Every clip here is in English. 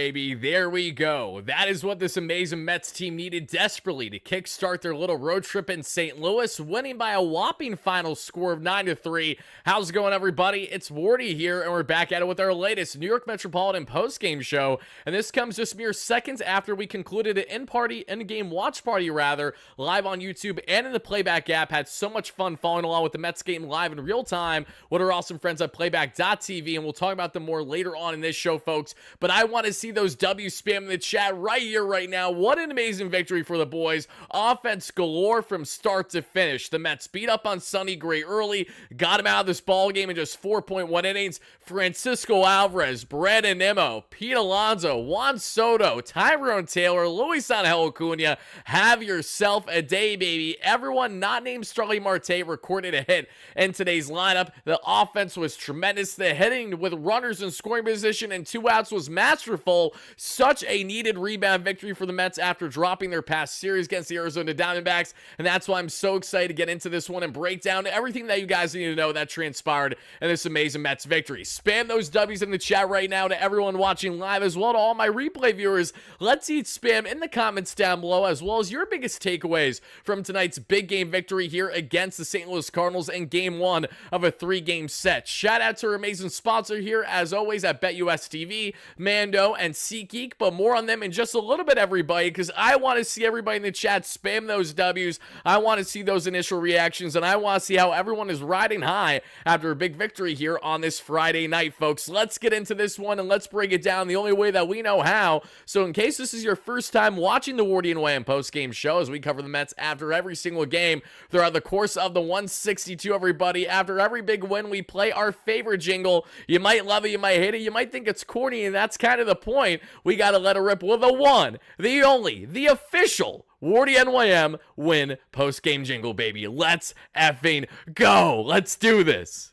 Baby, there we go. That is what this amazing Mets team needed desperately to kickstart their little road trip in St. Louis, winning by a whopping final score of 9-3. How's it going, everybody? It's Wardy here, and we're back at it with our latest New York Metropolitan postgame show. And this comes just mere seconds after we concluded an in-game watch party, live on YouTube and in the Playback app. Had so much fun following along with the Mets game live in real time with our awesome friends at Playback.tv, and we'll talk about them more later on in this show, folks. But I want to see those W's spam in the chat right here, right now. What an amazing victory for the boys. Offense galore from start to finish. The Mets beat up on Sonny Gray early, got him out of this ball game in just 4.1 innings. Francisco Alvarez, Brandon Nimmo, Pete Alonso, Juan Soto, Tyrone Taylor, Luis Angel Acuna. Have yourself a day, baby. Everyone not named Starling Marte recorded a hit in today's lineup. The offense was tremendous. The hitting with runners in scoring position and 2 outs was masterful. Such a needed rebound victory for the Mets after dropping their past series against the Arizona Diamondbacks, and that's why I'm so excited to get into this one and break down everything that you guys need to know that transpired in this amazing Mets victory. Spam those W's in the chat right now to everyone watching live, as well to all my replay viewers. Let's eat spam in the comments down below, as well as your biggest takeaways from tonight's big game victory here against the St. Louis Cardinals in Game 1 of a 3-game set. Shout out to our amazing sponsor here, as always, at BetUS TV, Mando, and SeatGeek, but more on them in just a little bit, everybody, because I want to see everybody in the chat spam those W's. I want to see those initial reactions, and I want to see how everyone is riding high after a big victory here on this Friday night, folks. Let's get into this one, and let's break it down the only way that we know how. So in case this is your first time watching the WardyNYM post-game show, as we cover the Mets after every single game throughout the course of the 162, everybody, after every big win, we play our favorite jingle. You might love it, you might hate it, you might think it's corny, and that's kind of the point. We got to let it rip with the one, the only, the official WardyNYM win post-game jingle, baby. Let's effing go. Let's do this.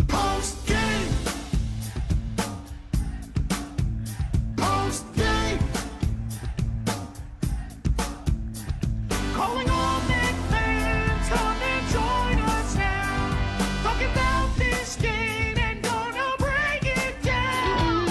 Post-game. Post-game. Calling all Met fans, come and join us now. Talking about this game and gonna break it down.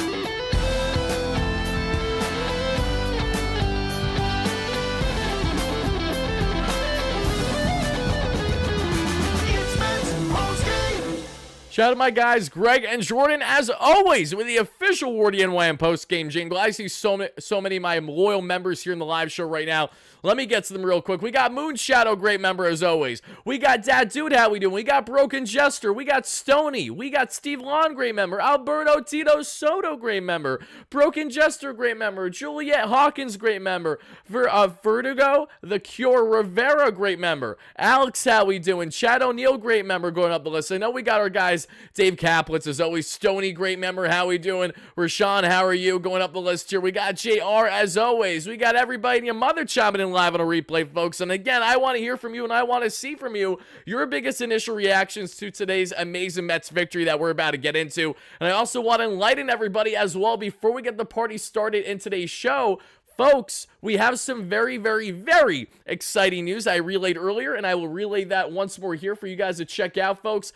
It's Mets post-game. Shout out to my guys, Greg and Jordan, as always, with the official WardyNYM post-game jingle. I see so many of my loyal members here in the live show right now. Let me get to them real quick. We got Moonshadow, great member as always. We got Dad Dude, how we doing? We got Broken Jester. We got Stony. We got Steve Lawn, great member. Alberto Tito Soto, great member. Broken Jester, great member. Juliet Hawkins, great member. Vertigo, The Cure Rivera, great member. Alex, how we doing? Chad O'Neill, great member, going up the list. I know we got our guys, Dave Kaplitz, as always. Stony, great member, how we doing? Rashawn, how are you? Going up the list here. We got JR, as always. We got everybody and your mother chiming in live on a replay, folks. And again, I want to hear from you, and I want to see from you your biggest initial reactions to today's amazing Mets victory that we're about to get into. And I also want to enlighten everybody as well before we get the party started in today's show. Folks, we have some very, very, very exciting news I relayed earlier, and I will relay that once more here for you guys to check out, folks.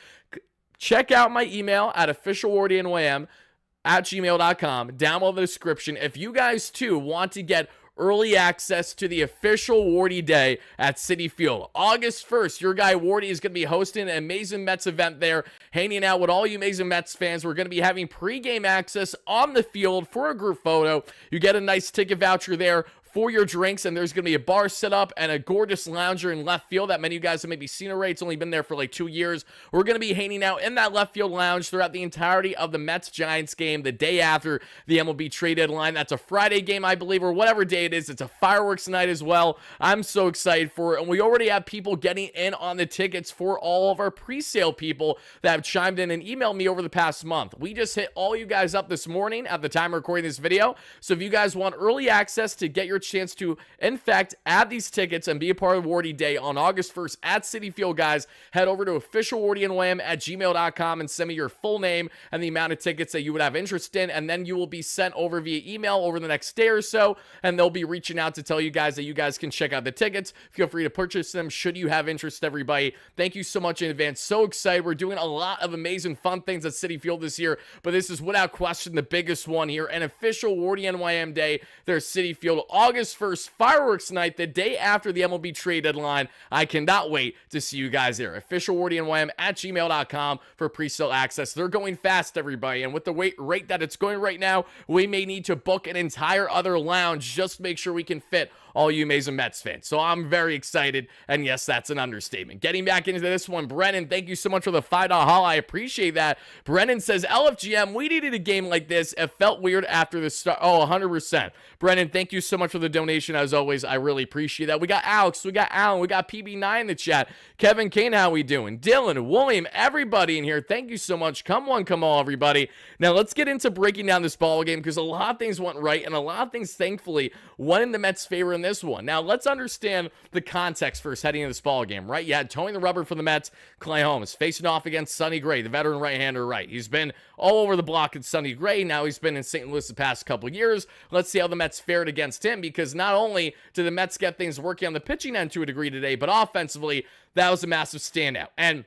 Check out my email at officialwardynym@gmail.com down below the description if you guys too want to get early access to the official Wardy Day at Citi Field. August 1st, your guy Wardy is going to be hosting an amazing Mets event there, hanging out with all you amazing Mets fans. We're going to be having pregame access on the field for a group photo. You get a nice ticket voucher there for your drinks, and there's going to be a bar set up and a gorgeous lounger in left field that many of you guys have maybe seen already. It's only been there for like 2 years. We're going to be hanging out in that left field lounge throughout the entirety of the Mets-Giants game the day after the MLB trade deadline. That's a Friday game, I believe, or whatever day it is. It's a fireworks night as well. I'm so excited for it, and we already have people getting in on the tickets for all of our pre-sale people that have chimed in and emailed me over the past month. We just hit all you guys up this morning at the time of recording this video, so if you guys want early access to get your chance to, in fact, add these tickets and be a part of Wardy Day on August 1st at Citi Field, guys, head over to officialwardynym@gmail.com and send me your full name and the amount of tickets that you would have interest in, and then you will be sent over via email over the next day or so, and they'll be reaching out to tell you guys that you guys can check out the tickets. Feel free to purchase them should you have interest, everybody. Thank you so much in advance. So excited. We're doing a lot of amazing fun things at Citi Field this year, but this is without question the biggest one here, an official WardyNYM Day. There's Citi Field, August 1st, fireworks night, the day after the MLB trade deadline. I cannot wait to see you guys there. Officialwardynym@gmail.com for pre-sale access. They're going fast, everybody, and with the rate that it's going right now, we may need to book an entire other lounge just to make sure we can fit all you amazing Mets fans. So I'm very excited, and yes, that's an understatement. Getting back into this one, Brennan, thank you so much for the $5 haul. I appreciate that. Brennan says, LFGM, we needed a game like this. It felt weird after the start. Oh, 100%. Brennan, thank you so much for the donation, as always. I really appreciate that. We got Alex, we got Alan, we got PB9 in the chat. Kevin Kane, how we doing? Dylan, William, everybody in here, thank you so much. Come on, everybody. Now, let's get into breaking down this ball game, because a lot of things went right, and a lot of things, thankfully, went in the Mets' favor in this one. Now, let's understand the context first heading into this ball game, right? You had towing the rubber for the Mets, Clay Holmes, facing off against Sonny Gray, the veteran right-hander, right? He's been all over the block at Sonny Gray. Now he's been in St. Louis the past couple of years. Let's see how the Mets fared against him, because not only did the Mets get things working on the pitching end to a degree today, but offensively, that was a massive standout. And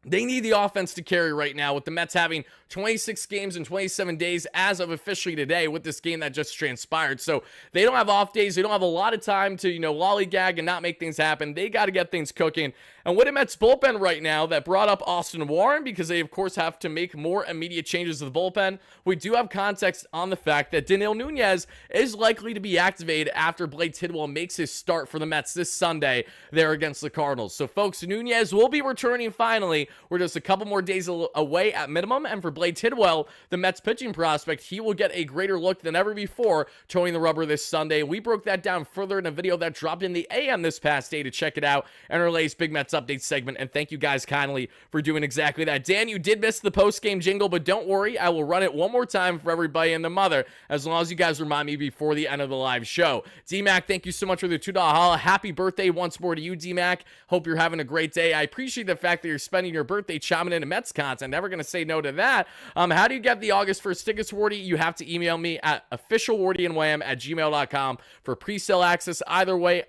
they need the offense to carry right now, with the Mets having 26 games in 27 days as of officially today with this game that just transpired. So they don't have off days. They don't have a lot of time to, lollygag and not make things happen. They got to get things cooking. And with the Mets bullpen right now that brought up Austin Warren, because they, of course, have to make more immediate changes to the bullpen, we do have context on the fact that Danilo Nunez is likely to be activated after Blake Tidwell makes his start for the Mets this Sunday there against the Cardinals. So, folks, Nunez will be returning finally. We're just a couple more days away at minimum, and for Blake Tidwell, the Mets pitching prospect, he will get a greater look than ever before towing the rubber this Sunday. We broke that down further in a video that dropped in the AM this past day to check it out, and our latest Big Mets update segment, and thank you guys kindly for doing exactly that. Dan, you did miss the post-game jingle, but don't worry, I will run it one more time for everybody and the mother, as long as you guys remind me before the end of the live show. D-Mac, thank you so much for the $2 holla. Happy birthday once more to you, D-Mac. Hope you're having a great day. I appreciate the fact that you're spending your birthday chiming into Mets content. Never going to say no to that. How do you get the August 1st tickets, Wardy? You have to email me at officialwardynym@gmail.com for pre-sale access. Either way,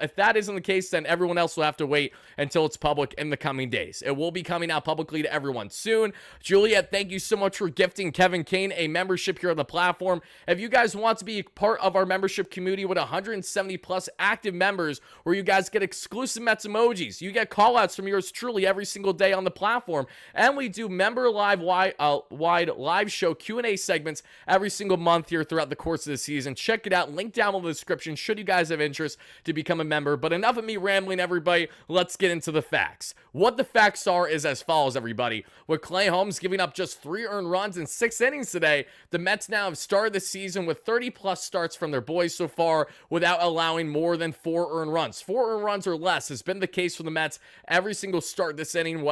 if that isn't the case, then everyone else will have to wait until it's public in the coming days. It will be coming out publicly to everyone soon. Juliet, thank you so much for gifting Kevin Kane a membership here on the platform. If you guys want to be part of our membership community with 170 plus active members, where you guys get exclusive Mets emojis, you get call outs from yours truly every single day on the platform, and we do member wide live show Q&A segments every single month here throughout the course of the season. Check it out, link down in the description should you guys have interest to become a member. But enough of me rambling, everybody. Let's get into the facts. What the facts are is as follows, everybody. With Clay Holmes giving up just 3 earned runs in 6 innings today, the Mets now have started the season with 30 plus starts from their boys so far without allowing more than 4 earned runs. 4 earned runs or less has been the case for the Mets every single start this inning.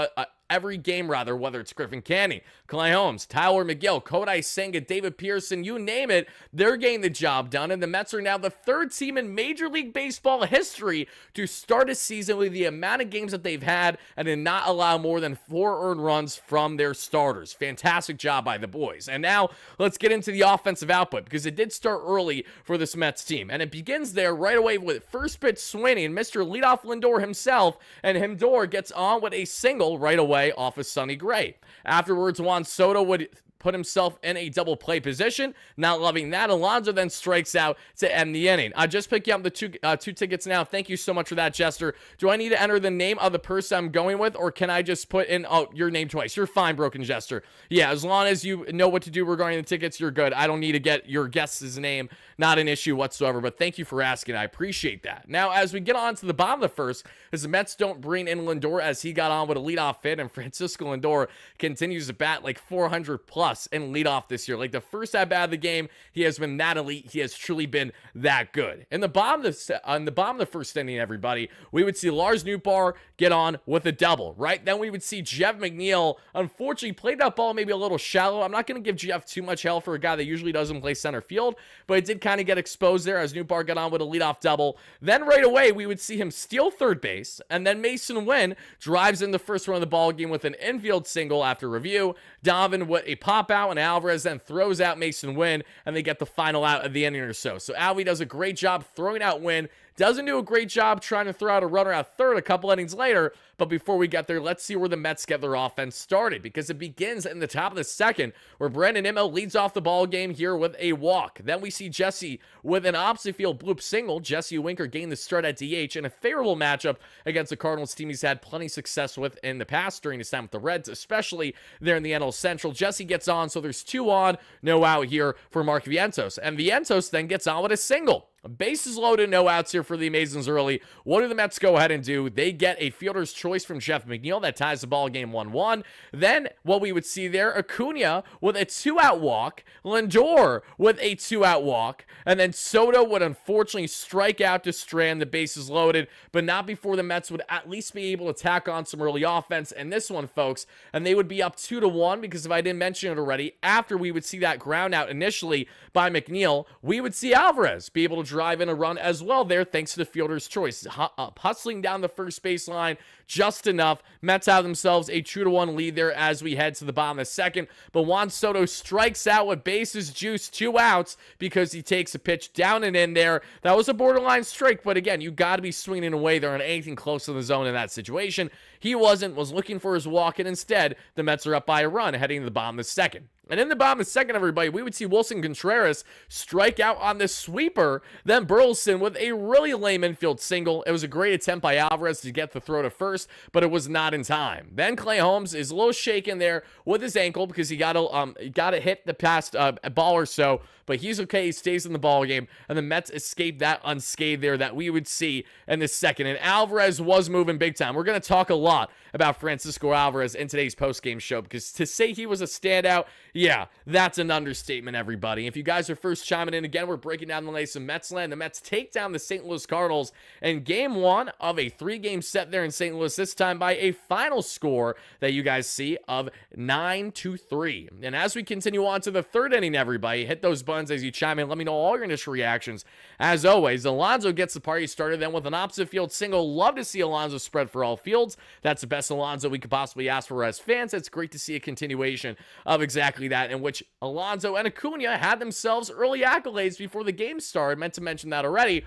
Every game, rather, whether it's Griffin Canning, Clay Holmes, Tyler McGill, Kodai Senga, David Pearson, you name it, they're getting the job done. And the Mets are now the 3rd team in Major League Baseball history to start a season with the amount of games that they've had and to not allow more than 4 earned runs from their starters. Fantastic job by the boys. And now let's get into the offensive output, because it did start early for this Mets team. And it begins there right away with first pitch swinging, Mr. Leadoff Lindor himself, and Lindor gets on with a single right away off of Sonny Gray. Afterwards, Juan Soto would put himself in a double play position. Not loving that. Alonso then strikes out to end the inning. I just picked up the two tickets now. Thank you so much for that, Jester. Do I need to enter the name of the person I'm going with, or can I just put in your name twice? You're fine, Broken Jester. Yeah, as long as you know what to do regarding the tickets, you're good. I don't need to get your guest's name. Not an issue whatsoever, but thank you for asking. I appreciate that. Now, as we get on to the bottom of the first, as the Mets don't bring in Lindor, as he got on with a leadoff hit, and Francisco Lindor continues to bat like 400 plus. plus in leadoff this year. Like the first at bat of the game, he has been that elite. He has truly been that good. In the bottom of the first inning, everybody, we would see Lars Nootbaar get on with a double, right? Then we would see Jeff McNeil, unfortunately, played that ball maybe a little shallow. I'm not going to give Jeff too much hell for a guy that usually doesn't play center field, but it did kind of get exposed there as Nootbaar got on with a leadoff double. Then right away, we would see him steal third base, and then Mason Wynn drives in the first run of the ball game with an infield single after review. Donovan with a pop out, and Alvarez then throws out Mason Wynn, and they get the final out of the inning or so. So Alvy does a great job throwing out Wynn. Doesn't do a great job trying to throw out a runner at third a couple innings later. But before we get there, let's see where the Mets get their offense started, because it begins in the top of the second where Brandon Nimmo leads off the ball game here with a walk. Then we see Jesse with an opposite field bloop single. Jesse Winker gained the start at DH in a favorable matchup against the Cardinals team he's had plenty of success with in the past during his time with the Reds, especially there in the NL Central. Jesse gets on, so there's 2 on, no out here for Mark Vientos. And Vientos then gets on with a single. Bases loaded, no outs here for the Amazons early. What do the Mets go ahead and do? They get a fielder's choice from Jeff McNeil that ties the ball game 1-1. Then what we would see there, Acuna with a 2-out walk, Lindor with a 2-out walk, and then Soto would unfortunately strike out to strand the bases loaded, but not before the Mets would at least be able to tack on some early offense in this one, folks, and they would be up 2-1, because if I didn't mention it already, after we would see that ground out initially by McNeil, we would see Alvarez be able to drive in a run as well there, thanks to the fielder's choice. Hustling down the first baseline just enough. Mets have themselves a 2-1 lead there as we head to the bottom of the second. But Juan Soto strikes out with bases juiced, 2 outs, because he takes a pitch down and in there. That was a borderline strike, but again, you got to be swinging away there on anything close to the zone in that situation. He wasn't, was looking for his walk, and instead, the Mets are up by a run heading to the bottom of the second. And in the bottom of the second, everybody, we would see Wilson Contreras strike out on the sweeper. Then Burleson with a really lame infield single. It was a great attempt by Alvarez to get the throw to first, but it was not in time. Then Clay Holmes is a little shaken there with his ankle because he got to hit the past ball or so, but he's okay. He stays in the ball game, and the Mets escape that unscathed there that we would see in the second. And Alvarez was moving big time. We're going to talk a lot about Francisco Alvarez in today's postgame show, because to say he was a standout, yeah, that's an understatement, everybody. If you guys are first chiming in again, we're breaking down the latest of Mets land. The Mets take down the St. Louis Cardinals in game 1 of a 3-game set there in St. Louis, this time by a final score that you guys see of 9-3. And as we continue on to the third inning, everybody, hit those buttons as you chime in. Let me know all your initial reactions. As always, Alonso gets the party started then with an opposite field single. Love to see Alonso spread for all fields. That's the best Alonso we could possibly ask for as fans. It's great to see a continuation of exactly that, in which Alonso and Acuna had themselves early accolades before the game started. Meant to mention that already.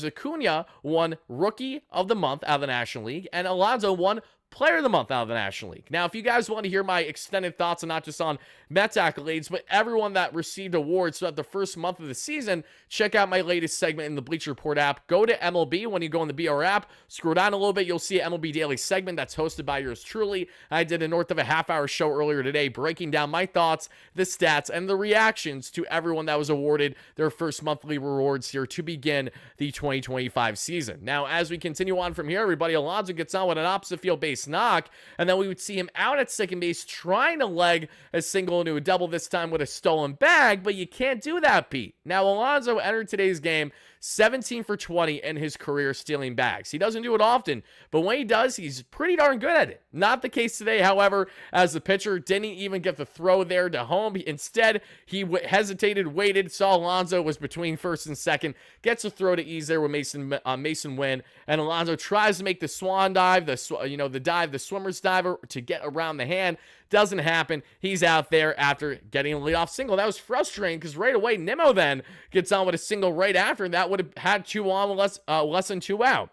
Acuna won Rookie of the Month out of the National League, and Alonso won Player of the Month out of the National League. Now, if you guys want to hear my extended thoughts, and not just on Mets accolades, but everyone that received awards throughout the first month of the season, check out my latest segment in the Bleacher Report app. Go to MLB when you go in the BR app. Scroll down a little bit, you'll see an MLB Daily segment that's hosted by yours truly. I did a north of a half-hour show earlier today breaking down my thoughts, the stats, and the reactions to everyone that was awarded their first monthly rewards here to begin the 2025 season. Now, as we continue on from here, everybody, Alonso gets on with an opposite field base knock, and then we would see him out at second base trying to leg a single into a double, this time with a stolen bag, but you can't do that, Pete. Now, Alonso entered today's game 17 for 20 in his career stealing bags. He doesn't do it often, but when he does, he's pretty darn good at it. Not the case today, however, as the pitcher didn't even get the throw there to home. Instead, he hesitated, waited, saw Alonso was between first and second, gets a throw to ease there with Mason Wynn, and Alonso tries to make the swan dive, the swimmer's diver to get around the hand. Doesn't happen. He's out there after getting a leadoff single. That was frustrating because right away, Nimmo then gets on with a single right after, and that would have had 2 on with less than 2 out.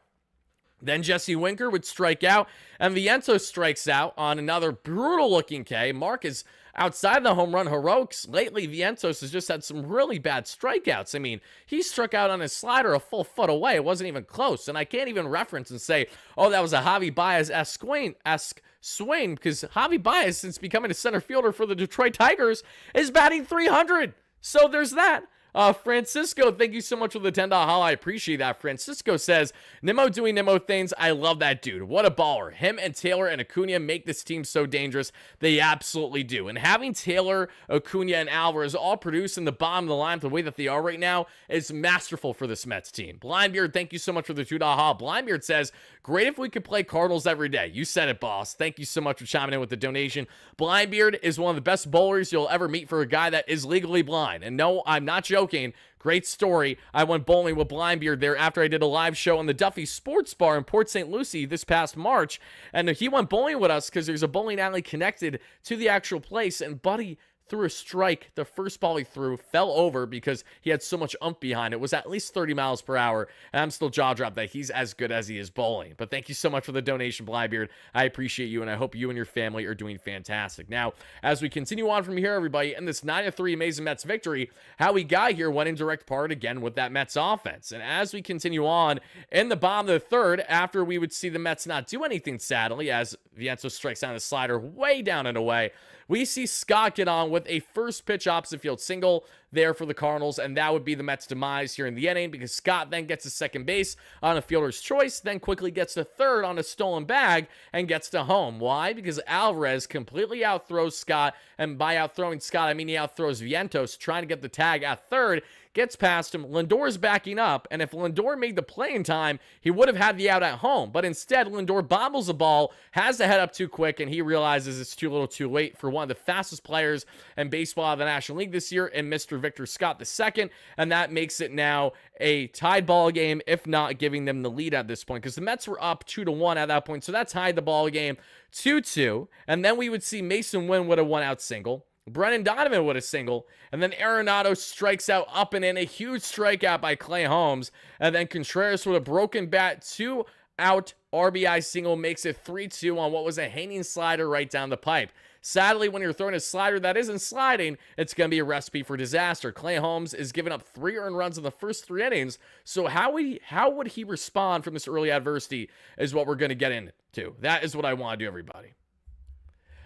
Then Jesse Winker would strike out, and Vientos strikes out on another brutal-looking K. Mark is outside the home run heroics. Lately, Vientos has just had some really bad strikeouts. I mean, he struck out on his slider a full foot away. It wasn't even close, and I can't even reference and say, oh, that was a Javi Baez-esque swing, because Javi Baez, since becoming a center fielder for the Detroit Tigers, is batting .300. So there's that. Francisco, thank you so much for the $10 haul. I appreciate that. Francisco says, Nimmo doing Nimmo things. I love that dude. What a baller. Him and Taylor and Acuna make this team so dangerous. They absolutely do. And having Taylor, Acuna, and Alvarez all produce in the bottom of the line the way that they are right now is masterful for this Mets team. Blindbeard, thank you so much for the $2 haul. Blindbeard says, great if we could play Cardinals every day. You said it, boss. Thank you so much for chiming in with the donation. Blindbeard is one of the best bowlers you'll ever meet for a guy that is legally blind. And no, I'm not joking. Great story. I went bowling with Blindbeard there after I did a live show on the Duffy Sports Bar in Port St. Lucie this past March. And he went bowling with us because there's a bowling alley connected to the actual place. And buddy threw a strike. The first ball he threw fell over because he had so much ump behind it. It was at least 30 miles per hour. And I'm still jaw dropped that he's as good as he is bowling. But thank you so much for the donation, Blybeard. I appreciate you, and I hope you and your family are doing fantastic. Now, as we continue on from here, everybody, in this 9-3 amazing Mets victory, how we got here went in direct part again with that Mets offense. And as we continue on in the bottom of the third, after we would see the Mets not do anything, sadly, as Vientos strikes down a slider way down and away, we see Scott get on with a first pitch opposite field single there for the Cardinals, and that would be the Mets' demise here in the inning because Scott then gets to second base on a fielder's choice, then quickly gets to third on a stolen bag and gets to home. Why? Because Alvarez completely outthrows Scott, and by outthrowing Scott, I mean he outthrows Vientos trying to get the tag at third, gets past him. Lindor's backing up, and if Lindor made the play in time, he would have had the out at home. But instead, Lindor bobbles the ball, has the head up too quick, and he realizes it's too little too late for one of the fastest players in baseball out of the National League this year, and Mr. Victor Scott II, and that makes it now a tied ball game, if not giving them the lead at this point, because the Mets were up 2-1 at that point, so that tied the ball game 2-2, and then we would see Mason Wynn with a one-out single, Brennan Donovan with a single, and then Arenado strikes out up and in, a huge strikeout by Clay Holmes, and then Contreras with a broken bat, 2-out RBI single makes it 3-2 on what was a hanging slider right down the pipe. Sadly, when you're throwing a slider that isn't sliding, it's going to be a recipe for disaster. Clay Holmes is giving up 3 earned runs in the first 3 innings, so how would he respond from this early adversity is what we're going to get into. That is what I want to do, everybody.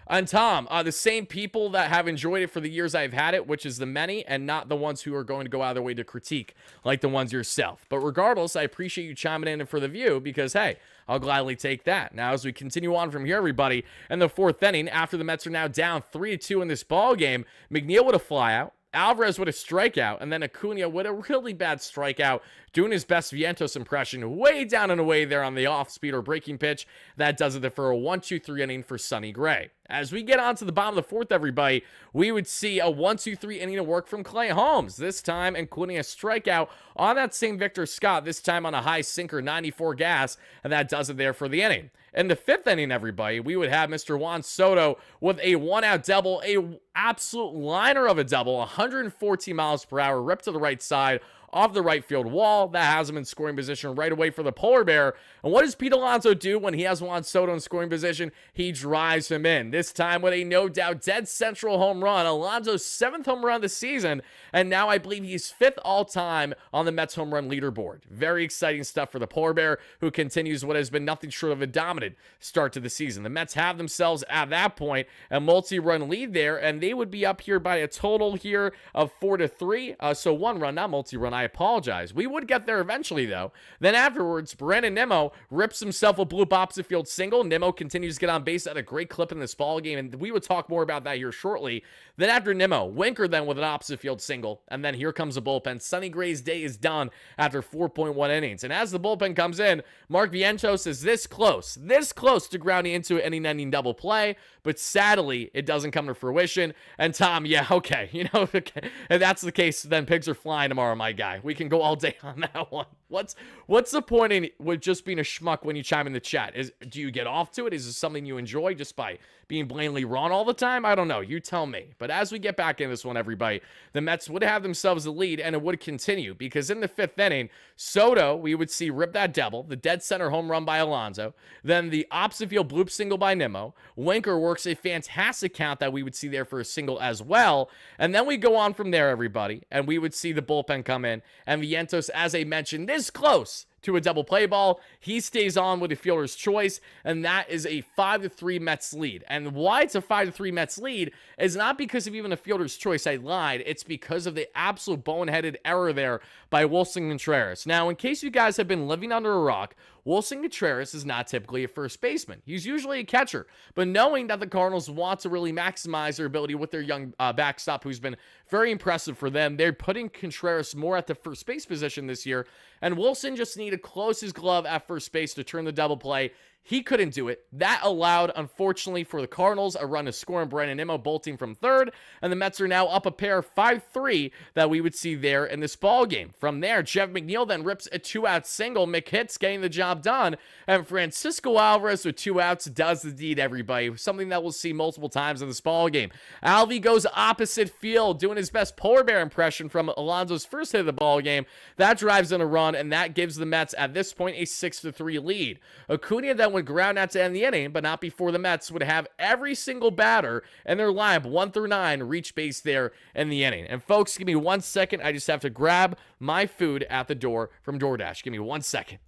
And Tom, the same people that have enjoyed it for the years I've had it, which is the many, and not the ones who are going to go out of their way to critique, like the ones yourself. But regardless, I appreciate you chiming in for the view, because, hey, I'll gladly take that. Now, as we continue on from here, everybody, in the 4th inning, after the Mets are now down 3-2 in this ball game, McNeil with a flyout, Alvarez with a strikeout, and then Acuna with a really bad strikeout, doing his best Vientos impression way down and away there on the off-speed or breaking pitch. That does it for a 1-2-3 inning for Sonny Gray. As we get on to the bottom of the 4th, everybody, we would see a 1-2-3 inning of work from Clay Holmes, this time including a strikeout on that same Victor Scott, this time on a high sinker 94 gas, and that does it there for the inning. In the 5th inning, everybody, we would have Mr. Juan Soto with a one-out double, a absolute liner of a double, 114 miles per hour, ripped to the right side, off the right field wall. That has him in scoring position right away for the Polar Bear. And what does Pete Alonso do when he has Juan Soto in scoring position? He drives him in, this time with a no-doubt dead central home run. Alonso's 7th home run of the season, and now I believe he's 5th all-time on the Mets home run leaderboard. Very exciting stuff for the Polar Bear, who continues what has been nothing short of a dominant start to the season. The Mets have themselves, at that point, a multi-run lead there, and they would be up here by a total here of 4-3. So 1 run, not multi-run, I apologize. We would get there eventually, though. Then afterwards, Brandon Nimmo rips himself a bloop opposite field single. Nimmo continues to get on base at a great clip in this ball game, and we would talk more about that here shortly. Then after Nimmo, Winker then with an opposite field single, and then here comes the bullpen. Sonny Gray's day is done after 4.1 innings, and as the bullpen comes in, Mark Vientos is this close to grounding into an inning-ending double play, but sadly, it doesn't come to fruition. And Tom, yeah, okay, okay. If that's the case, then pigs are flying tomorrow, my guy. We can go all day on that one. What's the point in with just being a schmuck when you chime in the chat? Do you get off to it? Is it something you enjoy just by being blatantly wrong all the time? I don't know. You tell me. But as we get back in this one, everybody, the Mets would have themselves a lead, and it would continue, because in the 5th inning, Soto, we would see rip that double, the dead center home run by Alonso, then the opposite field bloop single by Nimmo. Winker works a fantastic count that we would see there for a single as well, and then we go on from there, everybody, and we would see the bullpen come in, and Vientos, as I mentioned, this close to a double play ball. He stays on with the fielder's choice, and that is a 5-3 Mets lead. And why it's a 5-3 Mets lead is not because of even a fielder's choice. I lied. It's because of the absolute boneheaded error there by Wilson Contreras. Now, in case you guys have been living under a rock, Wilson Contreras is not typically a first baseman. He's usually a catcher. But knowing that the Cardinals want to really maximize their ability with their young backstop, who's been very impressive for them, they're putting Contreras more at the first base position this year. And Wilson just needed to close his glove at first base to turn the double play. He couldn't do it. That allowed, unfortunately, for the Cardinals, a run to score, and Brandon Nimmo bolting from third. And the Mets are now up a pair 5-3 that we would see there in this ball game. From there, Jeff McNeil then rips a 2-out single. McHitz getting the job done. And Francisco Alvarez with 2 outs does the deed, everybody. Something that we'll see multiple times in this ball game. Alvy goes opposite field, doing his best polar bear impression from Alonso's first hit of the ball game. That drives in a run, and that gives the Mets, at this point, a 6-3 lead. Acuna then would ground out to end the inning, but not before the Mets would have every single batter in their lineup 1 through 9 reach base there in the inning. And folks, give me 1 second. I just have to grab my food at the door from DoorDash. Give me 1 second.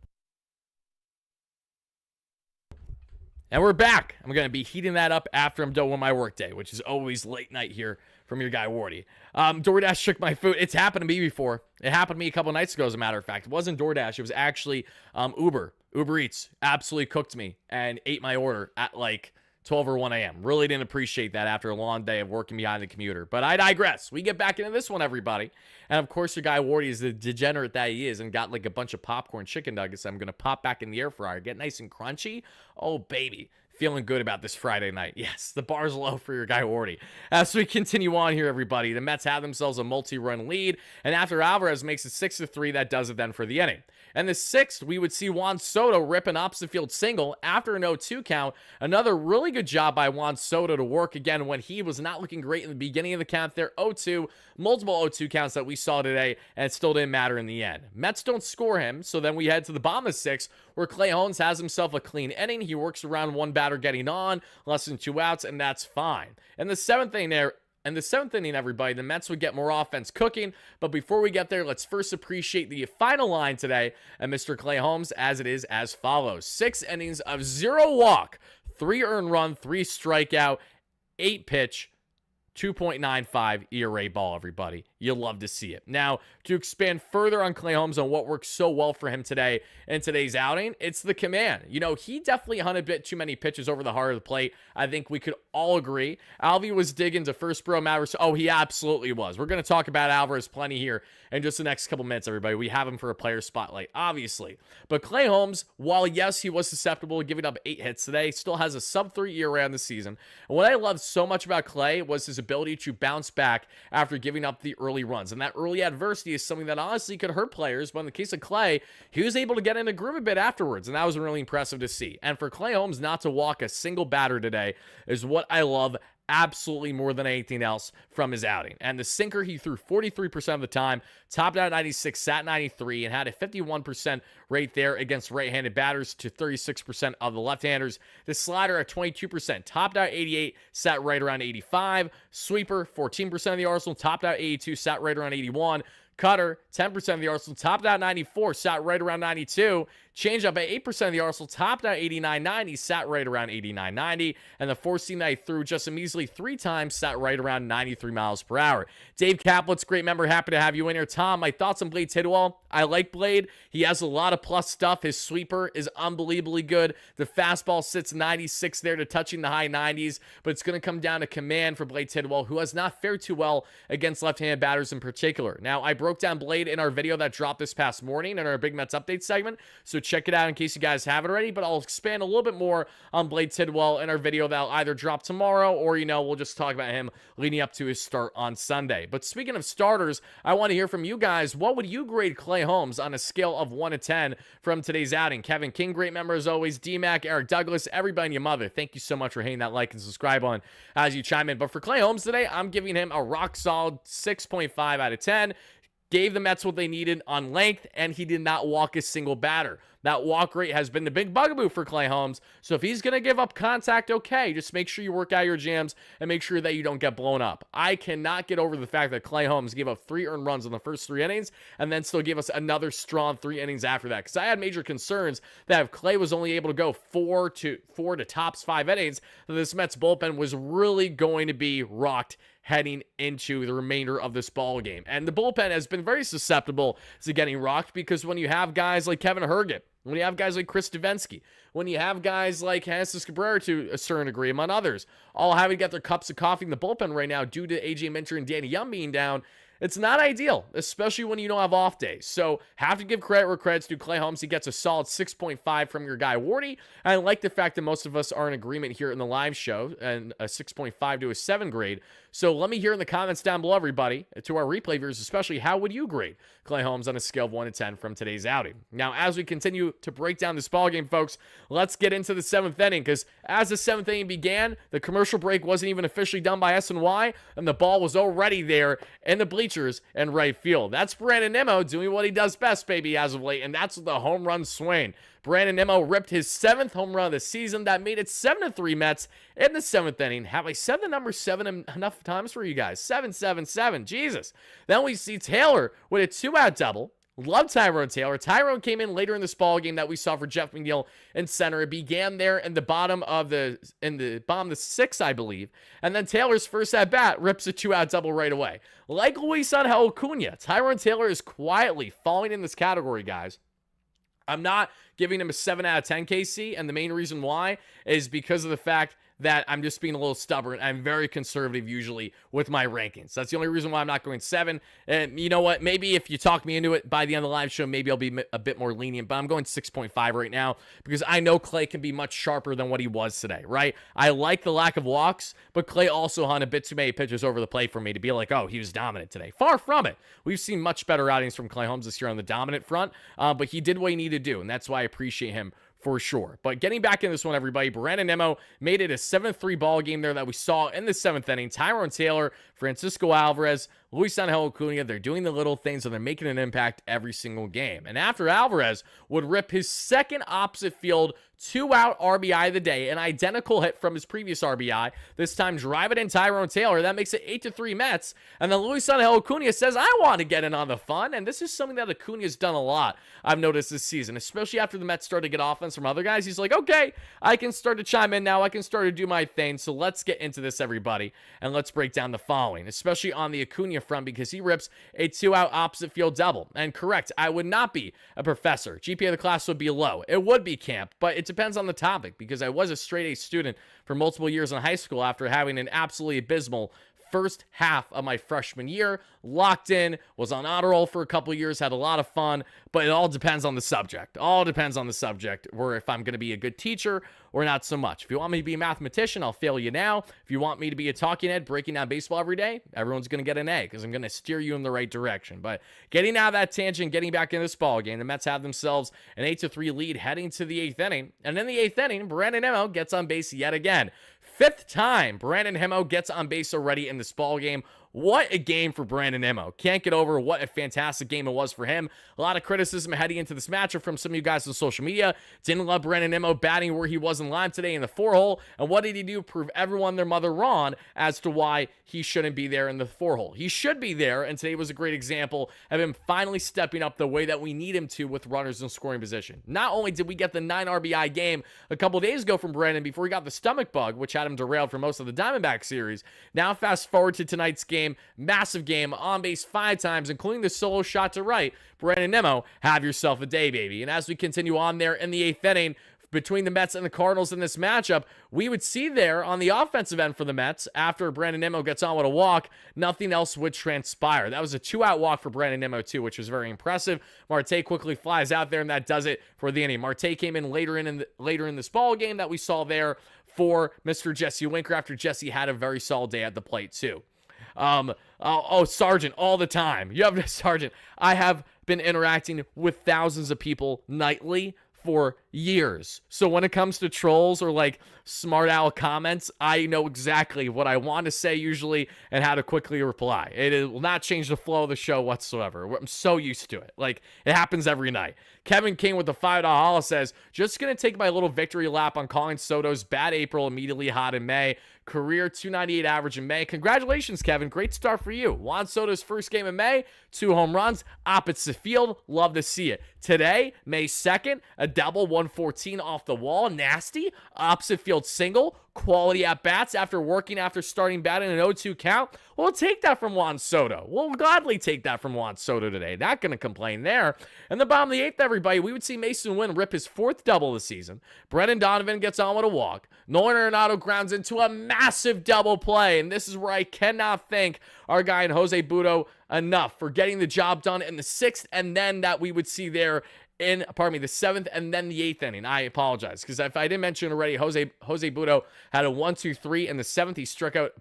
And we're back. I'm going to be heating that up after I'm done with my workday, which is always late night here from your guy Wardy. DoorDash shook my food. It's happened to me before. It happened to me a couple nights ago, as a matter of fact. It wasn't DoorDash. It was actually Uber. Uber Eats absolutely cooked me and ate my order at like 12 or 1 a.m. Really didn't appreciate that after a long day of working behind the computer. But I digress. We get back into this one, everybody. And of course, your guy Wardy is the degenerate that he is and got like a bunch of popcorn chicken nuggets I'm going to pop back in the air fryer. Get nice and crunchy. Oh, baby. Feeling good about this Friday night. Yes, the bar's low for your guy Wardy. As we continue on here, everybody, the Mets have themselves a multi-run lead, and after Alvarez makes it 6-3, that does it then for the inning. And the 6th, we would see Juan Soto rip an opposite field single after an 0-2 count. Another really good job by Juan Soto to work again when he was not looking great in the beginning of the count there. 0-2, multiple 0-2 counts that we saw today, and it still didn't matter in the end. Mets don't score him, so then we head to the bottom of 6, where Clay Holmes has himself a clean inning. He works around one batter getting on, less than 2 outs, and that's fine. And the 7th inning there, everybody, the Mets would get more offense cooking. But before we get there, let's first appreciate the final line today and Mr. Clay Holmes, as it is as follows. 6 innings of 0 walk, 3 earned run, 3 strikeout, 8 pitch, 2.95 ERA ball, everybody. You'll love to see it. Now, to expand further on Clay Holmes on what worked so well for him today in today's outing, it's the command. You know, he definitely hunted a bit too many pitches over the heart of the plate. I think we could all agree. Alvy was digging to first, bro. Mavericks. Oh, he absolutely was. We're going to talk about Alvarez plenty here in just the next couple minutes, everybody. We have him for a player spotlight, obviously. But Clay Holmes, while yes, he was susceptible to giving up 8 hits today, still has a sub-3 ERA on the season. And what I loved so much about Clay was his ability to bounce back after giving up the early runs. And that early adversity is something that honestly could hurt players, but in the case of Clay, he was able to get in a groove a bit afterwards, and that was really impressive to see. And for Clay Holmes not to walk a single batter today is what I love absolutely more than anything else from his outing. And the sinker he threw 43% of the time, topped out 96, sat 93, and had a 51% rate there against right-handed batters to 36% of the left-handers. The slider at 22%, topped out 88, sat right around 85. Sweeper, 14% of the arsenal, topped out 82, sat right around 81. Cutter, 10% of the arsenal, topped out 94, sat right around 92. Changeup at 8% of the arsenal, topped out 89.90, sat right around 89.90. And the four-seam that he threw just a measly 3 times, sat right around 93 miles per hour. Dave Kaplitz, great member, happy to have you in here. Tom, my thoughts on Blade Tidwell. I like Blade. He has a lot of plus stuff. His sweeper is unbelievably good. The fastball sits 96 there to touching the high 90s, but it's going to come down to command for Blade Tidwell, who has not fared too well against left-handed batters in particular. Now, I broke down Blade in our video that dropped this past morning in our Big Mets Update segment, so check it out in case you guys haven't already, but I'll expand a little bit more on Blade Tidwell in our video that'll either drop tomorrow or, you know, we'll just talk about him leading up to his start on Sunday. But speaking of starters, I want to hear from you guys. What would you grade Clay Holmes on a scale of 1 to 10 from today's outing? Kevin King, great member as always. D-Mac, Eric Douglas, everybody and your mother, thank you so much for hitting that like and subscribe on as you chime in. But for Clay Holmes today, I'm giving him a rock solid 6.5 out of 10. gave the Mets what they needed on length, and he did not walk a single batter. That walk rate has been the big bugaboo for Clay Holmes. So if he's going to give up contact, okay, just make sure you work out your jams and make sure that you don't get blown up. I cannot get over the fact that Clay Holmes gave up 3 earned runs in the first 3 innings and then still gave us another strong 3 innings after that. Because I had major concerns that if Clay was only able to go 4 to tops 5 innings, that this Mets bullpen was really going to be rocked heading into the remainder of this ball game. And the bullpen has been very susceptible to getting rocked because when you have guys like Kevin Herget, when you have guys like Chris Davinsky, when you have guys like Hansis Cabrera to a certain degree, among others, all having to get their cups of coffee in the bullpen right now due to AJ Minter and Danny Young being down, it's not ideal, especially when you don't have off days. So have to give credit where credit's due. Clay Holmes, he gets a solid 6.5 from your guy Wardy. I like the fact that most of us are in agreement here in the live show, and a 6.5 to a 7 grade. So let me hear in the comments down below, everybody, to our replay viewers especially, how would you grade Clay Holmes on a scale of 1 to 10 from today's outing? Now, as we continue to break down this ballgame, folks, let's get into the 7th inning, because as the 7th inning began, the commercial break wasn't even officially done by SNY, and the ball was already there in the bleachers and right field. That's Brandon Nimmo doing what he does best, baby, as of late, and that's the home run swing. Brandon Nimmo ripped his 7th home run of the season. That made it 7-3 Mets in the 7th inning. Have I said the number 7 enough times for you guys? 7-7-7. Jesus. Then we see Taylor with a 2-out double. Love Tyrone Taylor. Tyrone came in later in this ball game that we saw for Jeff McNeil in center. It began there in the bottom of the 6th, I believe. And then Taylor's first at bat rips a 2-out double right away. Like Luis Angel Acuna, Tyrone Taylor is quietly falling in this category, guys. I'm not giving him a 7 out of 10, KC, and the main reason why is because of the fact that I'm just being a little stubborn. I'm very conservative usually with my rankings. That's the only reason why I'm not going 7. And you know what? Maybe if you talk me into it by the end of the live show, maybe I'll be a bit more lenient, but I'm going 6.5 right now because I know Clay can be much sharper than what he was today, right? I like the lack of walks, but Clay also hung a bit too many pitches over the plate for me to be like, oh, he was dominant today. Far from it. We've seen much better outings from Clay Holmes this year on the dominant front, but he did what he needed to do, and that's why I appreciate him for sure. But getting back in this one, everybody, Brandon Nimmo made it a 7-3 ball game there that we saw in the 7th inning. Tyrone Taylor, Francisco Alvarez, Luis Angel Acuna, they're doing the little things and they're making an impact every single game. And after Alvarez would rip his 2nd opposite field 2-out RBI of the day, an identical hit from his previous RBI, this time drive it in Tyrone Taylor. That makes it 8-3 Mets. And then Luis Angel Acuna says, I want to get in on the fun. And this is something that Acuna's done a lot, I've noticed this season, especially after the Mets started to get offense from other guys. He's like, okay, I can start to chime in now. I can start to do my thing. So let's get into this, everybody, and let's break down the following, especially on the Acuna front, because he rips a 2-out opposite field double. And correct, I would not be a professor. GPA of the class would be low. It would be camp, but it depends on the topic, because I was a straight A student for multiple years in high school after having an absolutely abysmal first half of my freshman year. Locked in, was on honor roll for a couple years, had a lot of fun, but it all depends on the subject. All depends on the subject, where if I'm going to be a good teacher or not so much. If you want me to be a mathematician, I'll fail you now. If you want me to be a talking head breaking down baseball every day, everyone's going to get an A, because I'm going to steer you in the right direction. But getting out of that tangent, getting back in this ball game, the Mets have themselves an 8-3 lead heading to the 8th inning. And in the 8th inning, Brandon Nimmo gets on base yet again. 5th time Brandon Nimmo gets on base already in this ball game. What a game for Brandon Nimmo. Can't get over what a fantastic game it was for him. A lot of criticism heading into this matchup from some of you guys on social media. Didn't love Brandon Nimmo batting where he was in line today in the 4-hole. And what did he do? Prove everyone their mother wrong as to why he shouldn't be there in the 4-hole. He should be there, and today was a great example of him finally stepping up the way that we need him to with runners in scoring position. Not only did we get the 9 RBI game a couple days ago from Brandon before he got the stomach bug, which had him derailed for most of the Diamondback series. Now fast forward to tonight's game. Massive game, on base 5 times, including the solo shot to right. Brandon Nimmo, have yourself a day, baby. And as we continue on there in the 8th inning, between the Mets and the Cardinals in this matchup, we would see there on the offensive end for the Mets, after Brandon Nimmo gets on with a walk, nothing else would transpire. That was a 2-out walk for Brandon Nimmo too, which was very impressive. Marte quickly flies out there, and that does it for the inning. Marte came in later in this ball game that we saw there for Mr. Jesse Winker, after Jesse had a very solid day at the plate too. Sergeant, all the time. You have Sergeant. I have been interacting with thousands of people nightly for years. So when it comes to trolls or like smart owl comments, I know exactly what I want to say usually and how to quickly reply. It will not change the flow of the show whatsoever. I'm so used to it. Like, it happens every night. Kevin King with the $5 holla says, just going to take my little victory lap on calling Soto's bad April immediately hot in May. Career 298 average in May. Congratulations, Kevin. Great start for you. Juan Soto's first game in May, 2 home runs, opposite field. Love to see it. Today, May 2nd, a double 114 off the wall. Nasty. Opposite field single. Quality at bats after starting batting an 0-2 count. We'll take that from Juan Soto. We'll gladly take that from Juan Soto today. Not going to complain there. In the bottom of the 8th, everybody, we would see Mason Wynn rip his 4th double of the season. Brendan Donovan gets on with a walk. Nolan Arenado grounds into a massive double play. And this is where I cannot thank our guy in Jose Butto enough for getting the job done in the 6th, and then that we would see there in, the 7th and then the 8th inning. I apologize, because if I didn't mention already, Jose Butto had a 1-2-3 in the 7th. He struck out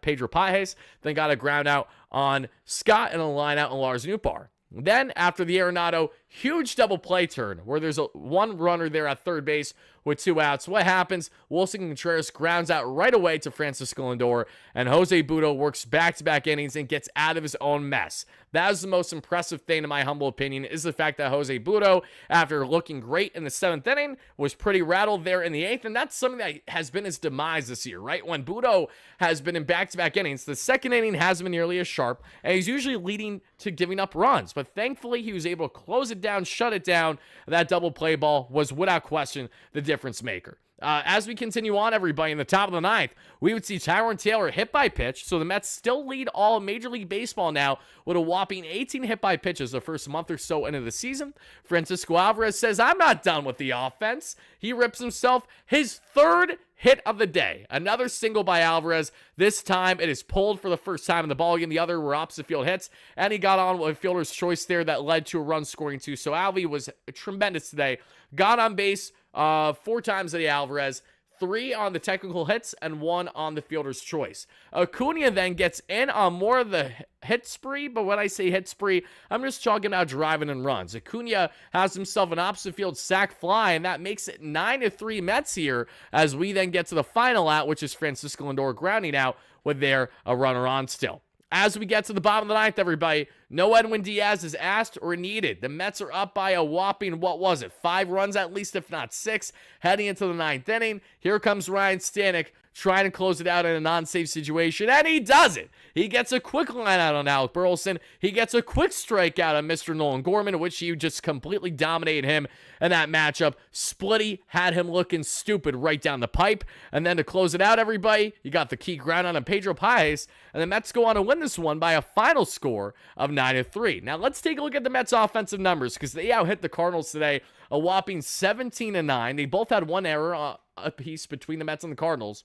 Pedro Pajes, then got a ground out on Scott and a line out on Lars Nootbaar. Then, after the Arenado huge double play turn, where there's one runner there at third base with 2 outs, what happens? Wilson Contreras grounds out right away to Francisco Lindor, and Jose Butto works back-to-back innings and gets out of his own mess. That is the most impressive thing, in my humble opinion, is the fact that Jose Butto, after looking great in the 7th inning, was pretty rattled there in the 8th, and that's something that has been his demise this year, right? When Butto has been in back-to-back innings, the 2nd inning hasn't been nearly as sharp, and he's usually leading to giving up runs, but thankfully he was able to close it down, shut it down. That double play ball was without question the difference maker. As we continue on, everybody, in the top of the 9th, we would see Tyrone Taylor hit by pitch, so the Mets still lead all of Major League Baseball now with a whopping 18 hit by pitches the first month or so into the season. Francisco Alvarez says, I'm not done with the offense. He rips himself his 3rd hit of the day. Another single by Alvarez. This time it is pulled for the first time in the ballgame. The other were opposite field hits, and he got on with a fielder's choice there that led to a run scoring too. So Alvy was tremendous today. Got on base 4 times today, Alvarez. 3 on the technical hits and 1 on the fielder's choice. Acuna then gets in on more of the hit spree, but when I say hit spree, I'm just talking about driving and runs. Acuna has himself an opposite field sac fly, and that makes it 9-3 Mets here as we then get to the final out, which is Francisco Lindor grounding out with there a runner on still. As we get to the bottom of the 9th, everybody, no Edwin Diaz is asked or needed. The Mets are up by a whopping, 5 runs at least, if not 6, heading into the 9th inning. Here comes Ryan Stanek trying to close it out in a non-safe situation, and he does it. He gets a quick line out on Alec Burleson. He gets a quick strikeout on Mr. Nolan Gorman, which he just completely dominated him in that matchup. Splitty had him looking stupid right down the pipe. And then to close it out, everybody, you got the key ground on Pedro Pajes, and the Mets go on to win this one by a final score of 9-3. Now, let's take a look at the Mets' offensive numbers, because they out-hit the Cardinals today a whopping 17-9. They both had 1 error apiece between the Mets and the Cardinals.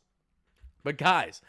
But guys,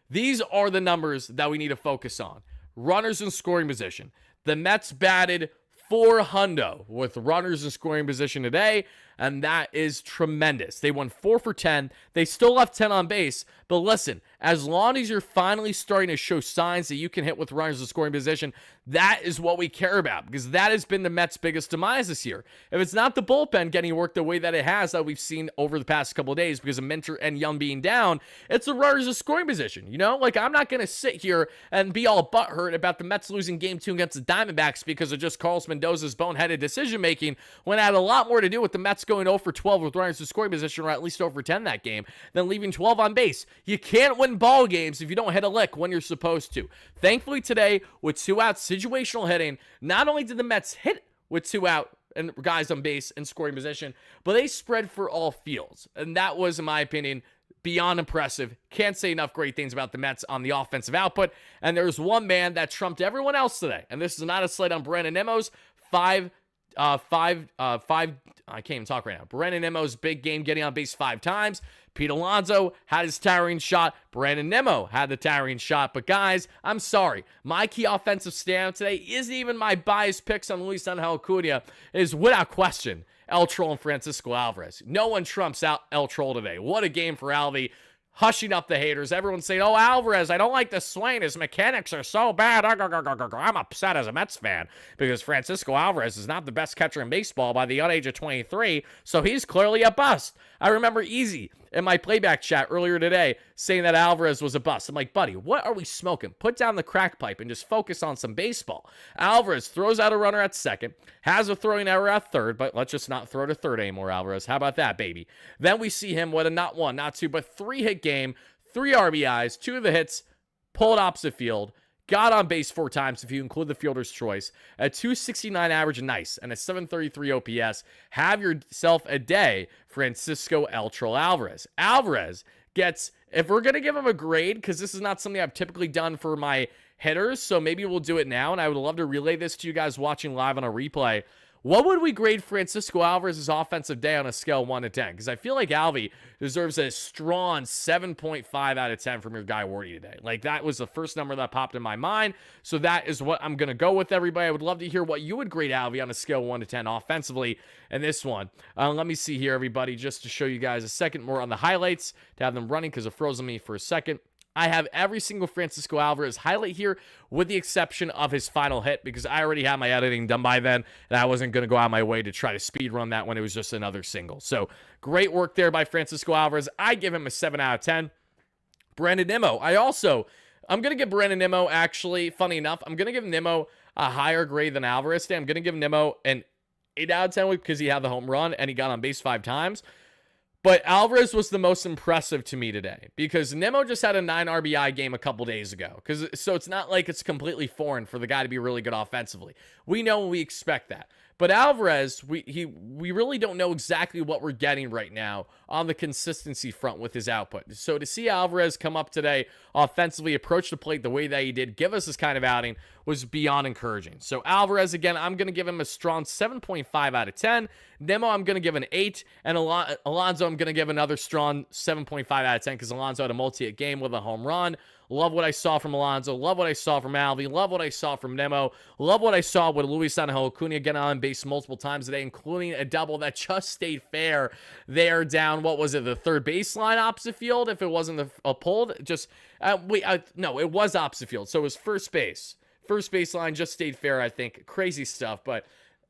these are the numbers that we need to focus on. Runners in scoring position. The Mets batted 400 with runners in scoring position today, and that is tremendous. They won 4 for 10. They still left 10 on base, but listen, as long as you're finally starting to show signs that you can hit with runners in scoring position, that is what we care about, because that has been the Mets' biggest demise this year. If it's not the bullpen getting work the way that it has that we've seen over the past couple of days because of Minter and Young being down, it's the runners in scoring position. You know, like, I'm not going to sit here and be all butthurt about the Mets losing Game 2 against the Diamondbacks because of just Carlos Mendoza's boneheaded decision-making, when it had a lot more to do with the Mets going 0 for 12 with runners in scoring position, or at least 0 for 10 that game, than leaving 12 on base. You can't win ball games if you don't hit a lick when you're supposed to. Thankfully today, with 2 outs, situational hitting, not only did the Mets hit with 2 out and guys on base and scoring position, but they spread for all fields. And that was, in my opinion, beyond impressive. Can't say enough great things about the Mets on the offensive output. And there's one man that trumped everyone else today. And this is not a slight on Brandon Nimmo's I can't even talk right now. Brandon Nimmo's big game, getting on base 5 times. Pete Alonso had his towering shot. Brandon Nimmo had the towering shot. But guys, I'm sorry. My key offensive standout today isn't even my biased picks on Luis Angel Acuna. It is without question El Troll and Francisco Alvarez. No one trumps out El Troll today. What a game for Alvy. hushing up the haters. Everyone's saying, oh, Alvarez, I don't like the swing. His mechanics are so bad. I'm upset as a Mets fan because Francisco Alvarez is not the best catcher in baseball by the age of 23, so he's clearly a bust. I remember Easy in my playback chat earlier today saying that Alvarez was a bust. I'm like, buddy, what are we smoking? Put down the crack pipe and just focus on some baseball. Alvarez throws out a runner at second, has a throwing error at third, but let's just not throw to third anymore, Alvarez. How about that, baby? Then we see him with a not one, not two, but 3-hit game, 3 RBIs, 2 of the hits pulled opposite field, got on base 4 times if you include the fielder's choice, a 269 average, nice, and a 733 OPS. Have yourself a day, Francisco El Troll Alvarez. Alvarez gets, if we're going to give him a grade, because this is not something I've typically done for my hitters, so maybe we'll do it now, and I would love to relay this to you guys watching live on a replay. What would we grade Francisco Alvarez's offensive day on a scale of 1 to 10? Because I feel like Alvy deserves a strong 7.5 out of 10 from your guy Wardy today. Like, that was the first number that popped in my mind. So that is what I'm going to go with, everybody. I would love to hear what you would grade Alvy on a scale of 1 to 10 offensively in this one. Let me see here, everybody, just to show you guys a second more on the highlights, to have them running because it froze on me for a second. I have every single Francisco Alvarez highlight here with the exception of his final hit because I already had my editing done by then and I wasn't going to go out of my way to try to speed run that when it was just another single. So great work there by Francisco Alvarez. I give him a 7 out of 10. Brandon Nimmo. I'm going to give Brandon Nimmo, actually, funny enough, I'm going to give Nimmo a higher grade than Alvarez today. I'm going to give Nimmo an 8 out of 10 because he had the home run and he got on base 5 times. But Alvarez was the most impressive to me today because Nimmo just had a 9 RBI game a couple days ago. So it's not like it's completely foreign for the guy to be really good offensively. We know we expect that. But Alvarez, we really don't know exactly what we're getting right now on the consistency front with his output. So to see Alvarez come up today, offensively approach the plate the way that he did, give us this kind of outing, was beyond encouraging. So Alvarez, again, I'm going to give him a strong 7.5 out of 10. Nimmo, I'm going to give an 8. And Alonso, I'm going to give another strong 7.5 out of 10 because Alonso had a multi-hit game with a home run. Love what I saw from Alonso. Love what I saw from Alvy. Love what I saw from Nimmo. Love what I saw with Luis Angel Acuna getting on base multiple times today, including a double that just stayed fair there down, what was it, the third baseline opposite field? If it wasn't a pulled, no, it was opposite field. So it was first base. First baseline just stayed fair, I think. Crazy stuff, but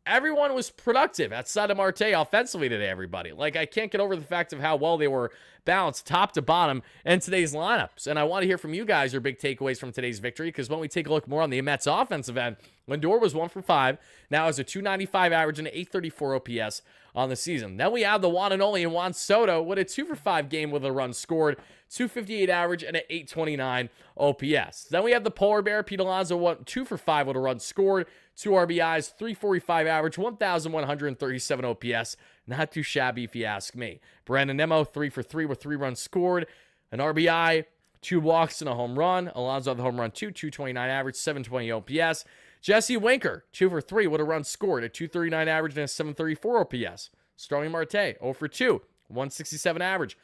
everyone was productive outside of Marte offensively today, everybody. Like, I can't get over the fact of how well they were balanced top to bottom in today's lineups. And I want to hear from you guys your big takeaways from today's victory, because when we take a look more on the Mets offensive end, Lindor was 1 for 5, now has a 295 average and an 834 OPS on the season. Then we have the one and only Juan Soto with a 2 for 5 game with a run scored, 258 average and an 829 OPS. Then we have the polar bear, Pete Alonso, 2 for 5 with a run scored, 2 RBIs, 345 average, 1,137 OPS. Not too shabby if you ask me. Brandon Nimmo, 3 for 3 with 3 runs scored, an RBI, 2 walks and a home run. Alonso the home run, 229 average, 720 OPS. Jesse Winker, 2 for 3 with a run scored, a 239 average and a 734 OPS. Starling Marte, 0 for 2, 167 average,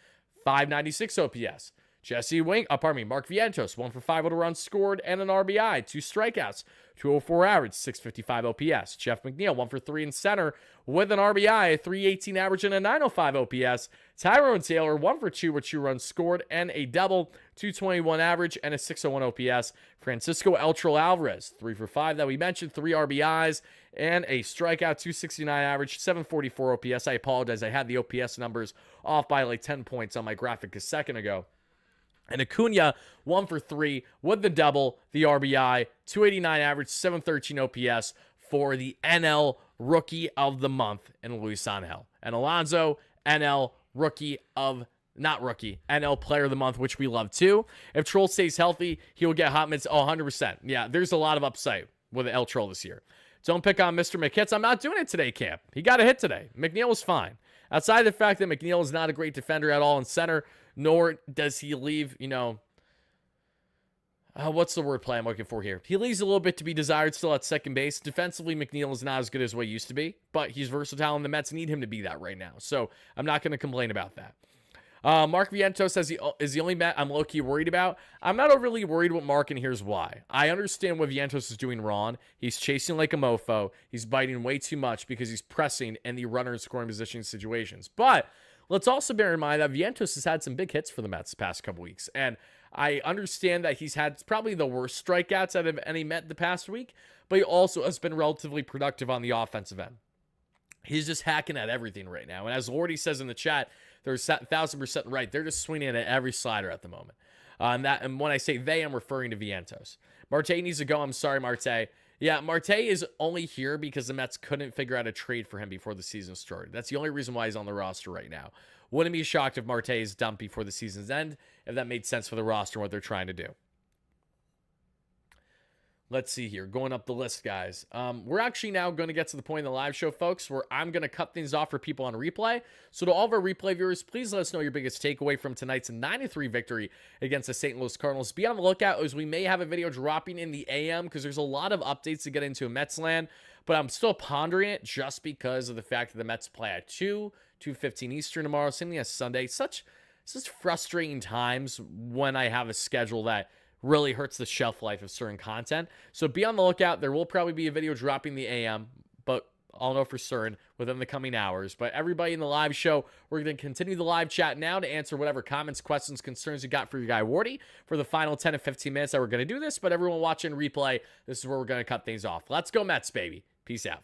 596 OPS. Mark Vientos, 1 for 5 with a run scored and an RBI, 2 strikeouts, 204 average, 655 OPS. Jeff McNeil, 1 for 3 in center with an RBI, a 318 average and a 905 OPS. Tyrone Taylor, 1 for 2 with 2 runs scored and a double, 221 average and a 601 OPS. Francisco El Troll Alvarez, 3 for 5 that we mentioned, 3 RBIs and a strikeout, 269 average, 744 OPS. I apologize, I had the OPS numbers off by like 10 points on my graphic a second ago. And Acuna, 1 for 3 with the double, the RBI, 289 average, 713 OPS for the NL Rookie of the Month in Luis Angel. And Alonso, NL NL Player of the Month, which we love too. If Troll stays healthy, he will get hot minutes. 100%. Yeah, there's a lot of upside with El Troll this year. Don't pick on Mr. McHits. I'm not doing it today, Camp. He got a hit today. McNeil was fine. Outside of the fact that McNeil is not a great defender at all in center, nor does he leave, what's the word play I'm looking for here? He leaves a little bit to be desired still at second base. Defensively, McNeil is not as good as what he used to be, but he's versatile, and the Mets need him to be that right now. So I'm not going to complain about that. Mark Vientos is the only Met I'm low-key worried about. I'm not overly worried with Mark, and here's why. I understand what Vientos is doing wrong. He's chasing like a mofo. He's biting way too much because he's pressing in the runner and scoring position situations. But Let's also bear in mind that Vientos has had some big hits for the Mets the past couple weeks. And I understand that he's had probably the worst strikeouts out of any Met the past week, but he also has been relatively productive on the offensive end. He's just hacking at everything right now. And as Wardy says in the chat, they're 1,000% right. They're just swinging at every slider at the moment. And when I say they, I'm referring to Vientos. Marte needs to go. I'm sorry, Marte. Yeah, Marte is only here because the Mets couldn't figure out a trade for him before the season started. That's the only reason why he's on the roster right now. Wouldn't be shocked if Marte is dumped before the season's end, if that made sense for the roster and what they're trying to do. Let's see here. Going up the list, guys. We're actually now going to get to the point in the live show, folks, where I'm going to cut things off for people on replay. So to all of our replay viewers, please let us know your biggest takeaway from tonight's 9-3 victory against the St. Louis Cardinals. Be on the lookout as we may have a video dropping in the AM because there's a lot of updates to get into in Mets land, but I'm still pondering it just because of the fact that the Mets play at 2:15 Eastern tomorrow, same thing as Sunday. Such frustrating times when I have a schedule that really hurts the shelf life of certain content. So be on the lookout. There will probably be a video dropping the AM, but I'll know for certain within the coming hours. But everybody in the live show, we're going to continue the live chat now to answer whatever comments, questions, concerns you got for your guy Wardy for the final 10 to 15 minutes that we're going to do this. But everyone watching replay, this is where we're going to cut things off. Let's go Mets, baby. Peace out, folks.